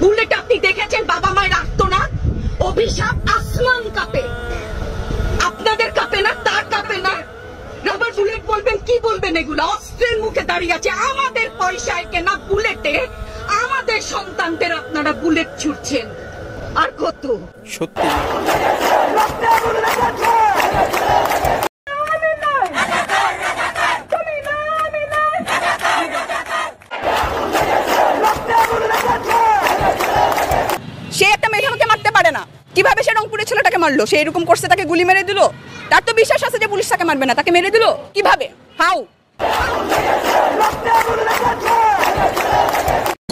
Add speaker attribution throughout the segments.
Speaker 1: Bullet আপনি দেখেছেন বাবা মায়ের আর্তনাদ, অভিশাপ আসমান কাঁপে, আপনাদের কাঁপে না, তার কাঁপে না। রাবার বুলেট বলবেন, কি বলবেন এগুলো? অস্ত্রের মুখে দাঁড়িয়ে আছে, আমাদের পয়সায় কেনা বুলেটে আমাদের সন্তানদের আপনারা বুলেট ছুটছেন। আর কত?
Speaker 2: সত্যি
Speaker 3: সে একটা মেধাকে মারতে পারে না, কিভাবে সে রংপুরের ছেলেটাকে মারলো? সে এরকম করছে, তাকে গুলি মেরে দিল। তার তো বিশ্বাস আছে যে পুলিশ তাকে মারবে না, তাকে মেরে দিল কিভাবে? হাউ?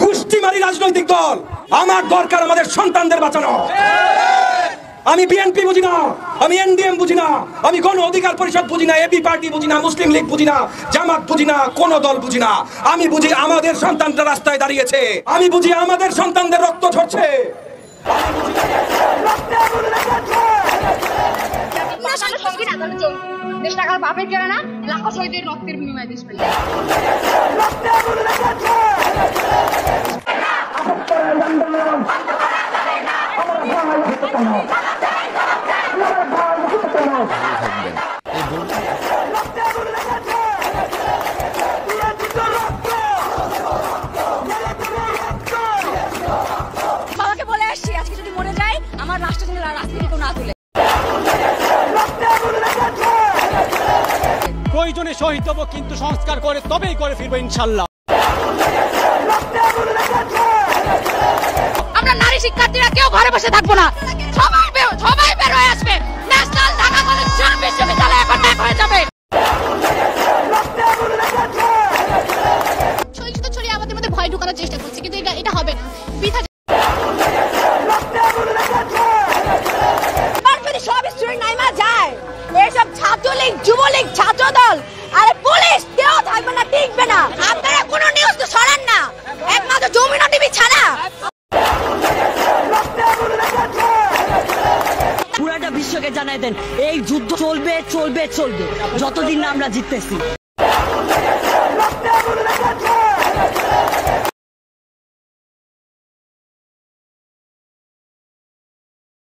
Speaker 4: গোষ্ঠীমারি রাজনৈতিক দল, আমার দরকার আমাদের সন্তানদের বাঁচানো। আমি বিএনপি বুঝি না, আমি এনডিএম বুঝি না, আমি গণ অধিকার পরিষদ বুঝি না, এবি পার্টি বুঝি না, মুসলিম লীগ বুঝি না, জামাত বুঝি না, কোন দল বুঝি না। আমি বুঝি আমাদের সন্তানরা রাস্তায় দাঁড়িয়েছে, আমি বুঝি আমাদের সন্তানদের রক্ত ঝরছে।
Speaker 5: দেশ টাকার বাপের কেনা না, লাখো শহীদের রক্তের বিনিময়ে দেশ পেলে।
Speaker 3: বাবাকে বলে আসছি আজকে যদি মরে যায় আমার রাষ্ট্র যেন রাজনীতি কেউ না তুলে।
Speaker 2: প্রয়োজনে শহীদ হবো, কিন্তু সংস্কার করে তবেই করে ফিরবো ইনশাল্লাহ।
Speaker 5: আমরা নারী শিক্ষার্থীরা কেউ ঘরে বসে থাকবো না, সবাই বের হয়ে আসবে। ন্যাশনাল ঢাকা কলেজ বিশ্ববিদ্যালয় এখন ব্যাক হয়ে যাবে। ছড়িয়ে আমাদের মধ্যে ভয় ঢুকানোর চেষ্টা করছে, কিন্তু এটা হবে না।
Speaker 3: যদি সব স্টুডেন্ট নাইমা যায়, এইসব ছাত্রলীগ, যুবলীগ, ছাত্রদল আর পুলিশ কেউ থাকবে না, টিকবে না। আপনারা কোনো নিউজ তো ছড়ান না, একমাত্র যমুনা টিভি ছাড়া।
Speaker 6: পুরাটা বিশ্বকে জানাই দেন, এই যুদ্ধ চলবে চলবে চলবে যতদিন না আমরা জিততেছি।